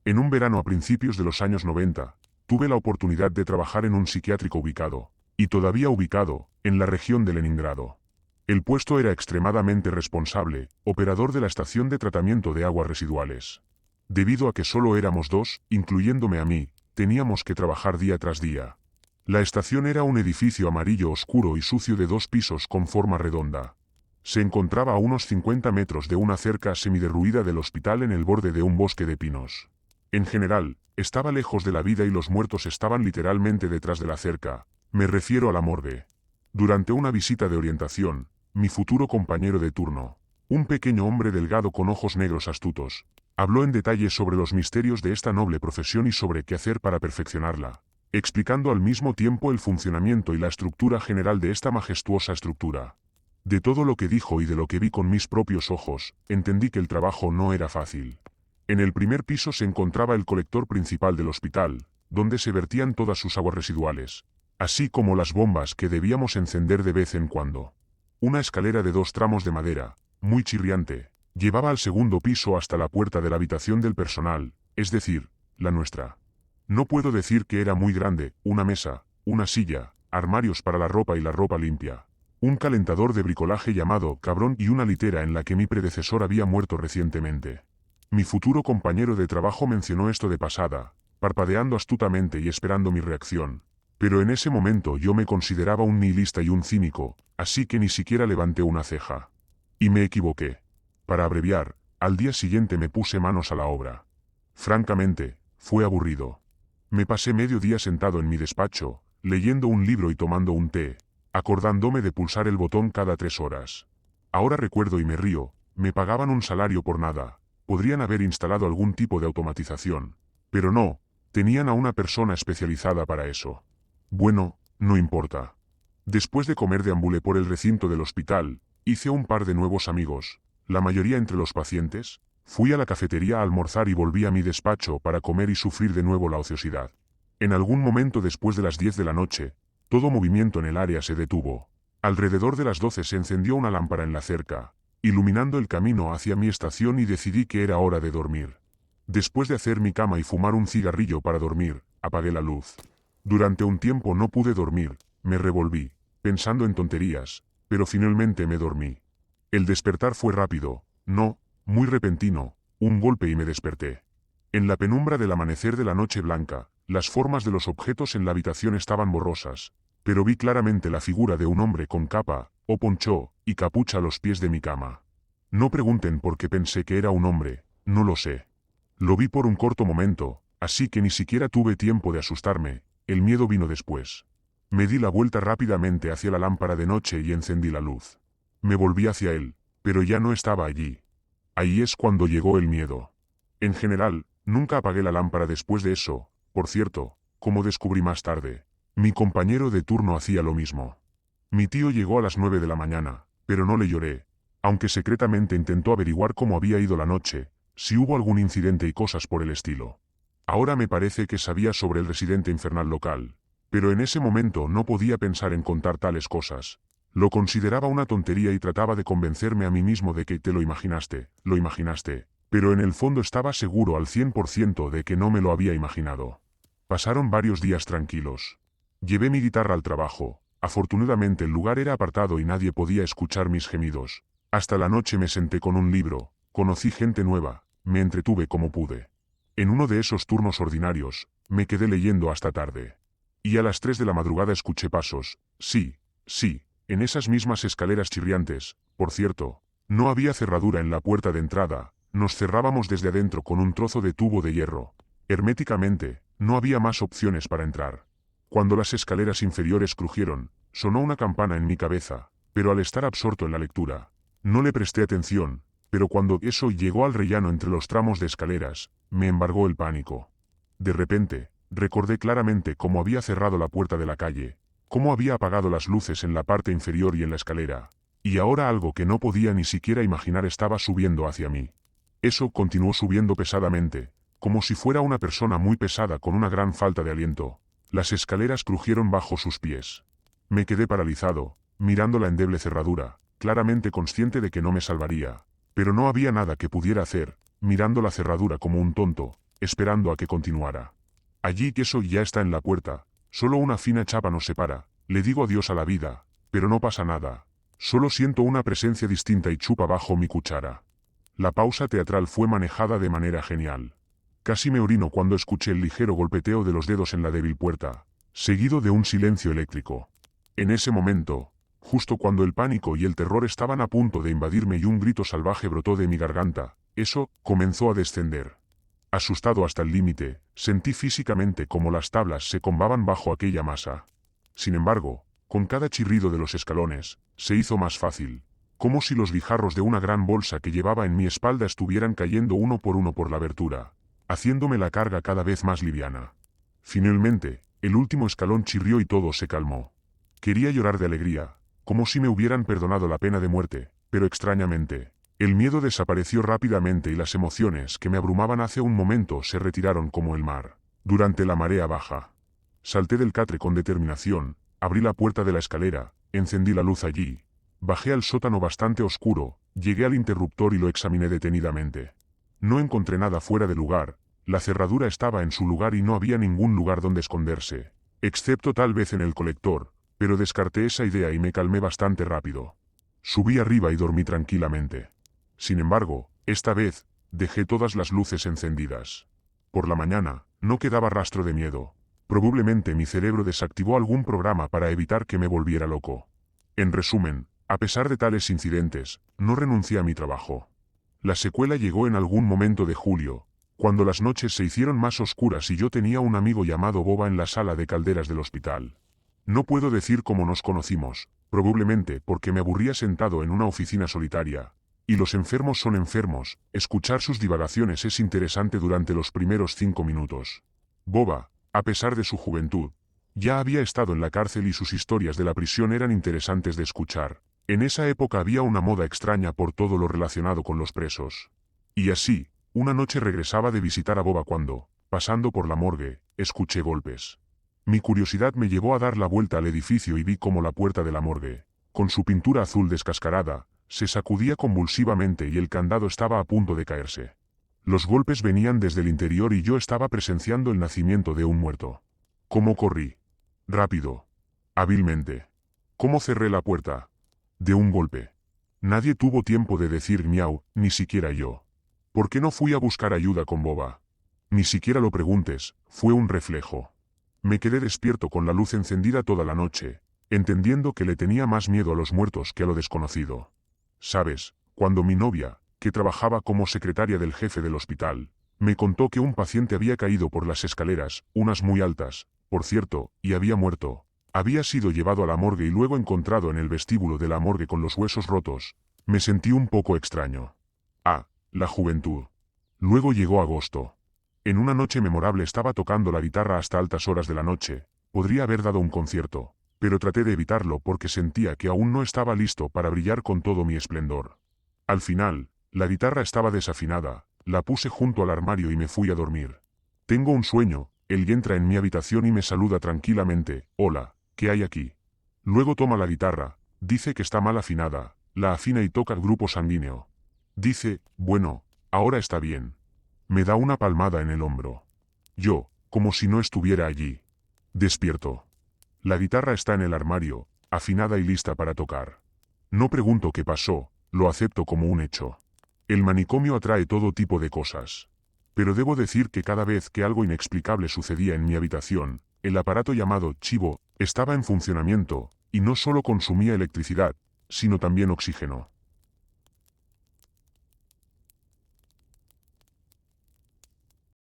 En un verano a principios de los años 90, tuve la oportunidad de trabajar en un psiquiátrico ubicado, y todavía ubicado, en la región de Leningrado. El puesto era extremadamente responsable, operador de la estación de tratamiento de aguas residuales. Debido a que solo éramos dos, incluyéndome a mí, teníamos que trabajar día tras día. La estación era un edificio amarillo oscuro y sucio de 2 pisos con forma redonda. Se encontraba a unos 50 metros de una cerca semiderruida del hospital en el borde de un bosque de pinos. En general, estaba lejos de la vida y los muertos estaban literalmente detrás de la cerca. Me refiero a la morgue. Durante una visita de orientación, mi futuro compañero de turno, un pequeño hombre delgado con ojos negros astutos, habló en detalle sobre los misterios de esta noble profesión y sobre qué hacer para perfeccionarla, explicando al mismo tiempo el funcionamiento y la estructura general de esta majestuosa estructura. De todo lo que dijo y de lo que vi con mis propios ojos, entendí que el trabajo no era fácil. En el primer piso se encontraba el colector principal del hospital, donde se vertían todas sus aguas residuales, así como las bombas que debíamos encender de vez en cuando. Una escalera de 2 tramos de madera, muy chirriante, llevaba al segundo piso hasta la puerta de la habitación del personal, es decir, la nuestra. No puedo decir que era muy grande, una mesa, una silla, armarios para la ropa y la ropa limpia, un calentador de bricolaje llamado cabrón y una litera en la que mi predecesor había muerto recientemente. Mi futuro compañero de trabajo mencionó esto de pasada, parpadeando astutamente y esperando mi reacción. Pero en ese momento yo me consideraba un nihilista y un cínico, así que ni siquiera levanté una ceja. Y me equivoqué. Para abreviar, al día siguiente me puse manos a la obra. Francamente, fue aburrido. Me pasé medio día sentado en mi despacho, leyendo un libro y tomando un té, acordándome de pulsar el botón cada 3 horas. Ahora recuerdo y me río, me pagaban un salario por nada, podrían haber instalado algún tipo de automatización, pero no, tenían a una persona especializada para eso. Bueno, no importa. Después de comer deambulé por el recinto del hospital, hice un par de nuevos amigos, la mayoría entre los pacientes, fui a la cafetería a almorzar y volví a mi despacho para comer y sufrir de nuevo la ociosidad. En algún momento después de las 10 de la noche, todo movimiento en el área se detuvo. Alrededor de las 12 se encendió una lámpara en la cerca, iluminando el camino hacia mi estación y decidí que era hora de dormir. Después de hacer mi cama y fumar un cigarrillo para dormir, apagué la luz. Durante un tiempo no pude dormir, me revolví, pensando en tonterías, pero finalmente me dormí. El despertar fue rápido, no, muy repentino, un golpe y me desperté. En la penumbra del amanecer de la noche blanca, las formas de los objetos en la habitación estaban borrosas, pero vi claramente la figura de un hombre con capa, o ponchó, y capucha a los pies de mi cama. No pregunten por qué pensé que era un hombre, no lo sé. Lo vi por un corto momento, así que ni siquiera tuve tiempo de asustarme. El miedo vino después. Me di la vuelta rápidamente hacia la lámpara de noche y encendí la luz. Me volví hacia él, pero ya no estaba allí. Ahí es cuando llegó el miedo. En general, nunca apagué la lámpara después de eso, por cierto, como descubrí más tarde. Mi compañero de turno hacía lo mismo. Mi tío llegó a las 9 de la mañana, pero no le lloré, aunque secretamente intentó averiguar cómo había ido la noche, si hubo algún incidente y cosas por el estilo. Ahora me parece que sabía sobre el residente infernal local, pero en ese momento no podía pensar en contar tales cosas. Lo consideraba una tontería y trataba de convencerme a mí mismo de que te lo imaginaste, pero en el fondo estaba seguro al 100% de que no me lo había imaginado. Pasaron varios días tranquilos. Llevé mi guitarra al trabajo, afortunadamente el lugar era apartado y nadie podía escuchar mis gemidos. Hasta la noche me senté con un libro, conocí gente nueva, me entretuve como pude. En uno de esos turnos ordinarios, me quedé leyendo hasta tarde. Y a las 3 de la madrugada escuché pasos, sí, en esas mismas escaleras chirriantes, por cierto. No había cerradura en la puerta de entrada, nos cerrábamos desde adentro con un trozo de tubo de hierro. Herméticamente, no había más opciones para entrar. Cuando las escaleras inferiores crujieron, sonó una campana en mi cabeza, pero al estar absorto en la lectura, no le presté atención. Pero cuando eso llegó al rellano entre los tramos de escaleras, me embargó el pánico. De repente, recordé claramente cómo había cerrado la puerta de la calle, cómo había apagado las luces en la parte inferior y en la escalera, y ahora algo que no podía ni siquiera imaginar estaba subiendo hacia mí. Eso continuó subiendo pesadamente, como si fuera una persona muy pesada con una gran falta de aliento. Las escaleras crujieron bajo sus pies. Me quedé paralizado, mirando la endeble cerradura, claramente consciente de que no me salvaría. Pero no había nada que pudiera hacer, mirando la cerradura como un tonto, esperando a que continuara. Allí queso ya está en la puerta, solo una fina chapa nos separa, le digo adiós a la vida, pero no pasa nada. Solo siento una presencia distinta y chupa bajo mi cuchara. La pausa teatral fue manejada de manera genial. Casi me orino cuando escuché el ligero golpeteo de los dedos en la débil puerta, seguido de un silencio eléctrico. En ese momento, justo cuando el pánico y el terror estaban a punto de invadirme y un grito salvaje brotó de mi garganta, eso comenzó a descender. Asustado hasta el límite, sentí físicamente como las tablas se combaban bajo aquella masa. Sin embargo, con cada chirrido de los escalones, se hizo más fácil, como si los guijarros de una gran bolsa que llevaba en mi espalda estuvieran cayendo uno por la abertura, haciéndome la carga cada vez más liviana. Finalmente, el último escalón chirrió y todo se calmó. Quería llorar de alegría, como si me hubieran perdonado la pena de muerte, pero extrañamente, el miedo desapareció rápidamente y las emociones que me abrumaban hace un momento se retiraron como el mar, durante la marea baja. Salté del catre con determinación, abrí la puerta de la escalera, encendí la luz allí, bajé al sótano bastante oscuro, llegué al interruptor y lo examiné detenidamente. No encontré nada fuera de lugar, la cerradura estaba en su lugar y no había ningún lugar donde esconderse, excepto tal vez en el colector, pero descarté esa idea y me calmé bastante rápido. Subí arriba y dormí tranquilamente. Sin embargo, esta vez, dejé todas las luces encendidas. Por la mañana, no quedaba rastro de miedo. Probablemente mi cerebro desactivó algún programa para evitar que me volviera loco. En resumen, a pesar de tales incidentes, no renuncié a mi trabajo. La secuela llegó en algún momento de julio, cuando las noches se hicieron más oscuras y yo tenía un amigo llamado Boba en la sala de calderas del hospital. No puedo decir cómo nos conocimos, probablemente porque me aburría sentado en una oficina solitaria. Y los enfermos son enfermos, escuchar sus divagaciones es interesante durante los primeros 5 minutos. Boba, a pesar de su juventud, ya había estado en la cárcel y sus historias de la prisión eran interesantes de escuchar. En esa época había una moda extraña por todo lo relacionado con los presos. Y así, una noche regresaba de visitar a Boba cuando, pasando por la morgue, escuché golpes. Mi curiosidad me llevó a dar la vuelta al edificio y vi cómo la puerta de la morgue, con su pintura azul descascarada, se sacudía convulsivamente y el candado estaba a punto de caerse. Los golpes venían desde el interior y yo estaba presenciando el nacimiento de un muerto. ¿Cómo corrí? Rápido. Hábilmente. ¿Cómo cerré la puerta? De un golpe. Nadie tuvo tiempo de decir miau, ni siquiera yo. ¿Por qué no fui a buscar ayuda con Boba? Ni siquiera lo preguntes, fue un reflejo. Me quedé despierto con la luz encendida toda la noche, entendiendo que le tenía más miedo a los muertos que a lo desconocido. ¿Sabes? Cuando mi novia, que trabajaba como secretaria del jefe del hospital, me contó que un paciente había caído por las escaleras, unas muy altas, por cierto, y había muerto. Había sido llevado a la morgue y luego encontrado en el vestíbulo de la morgue con los huesos rotos. Me sentí un poco extraño. Ah, la juventud. Luego llegó agosto. En una noche memorable estaba tocando la guitarra hasta altas horas de la noche. Podría haber dado un concierto, pero traté de evitarlo porque sentía que aún no estaba listo para brillar con todo mi esplendor. Al final, la guitarra estaba desafinada, la puse junto al armario y me fui a dormir. Tengo un sueño, él entra en mi habitación y me saluda tranquilamente, hola, ¿qué hay aquí? Luego toma la guitarra, dice que está mal afinada, la afina y toca el grupo sanguíneo. Dice, bueno, ahora está bien. Me da una palmada en el hombro. Yo, como si no estuviera allí. Despierto. La guitarra está en el armario, afinada y lista para tocar. No pregunto qué pasó, lo acepto como un hecho. El manicomio atrae todo tipo de cosas. Pero debo decir que cada vez que algo inexplicable sucedía en mi habitación, el aparato llamado chivo estaba en funcionamiento, y no solo consumía electricidad, sino también oxígeno.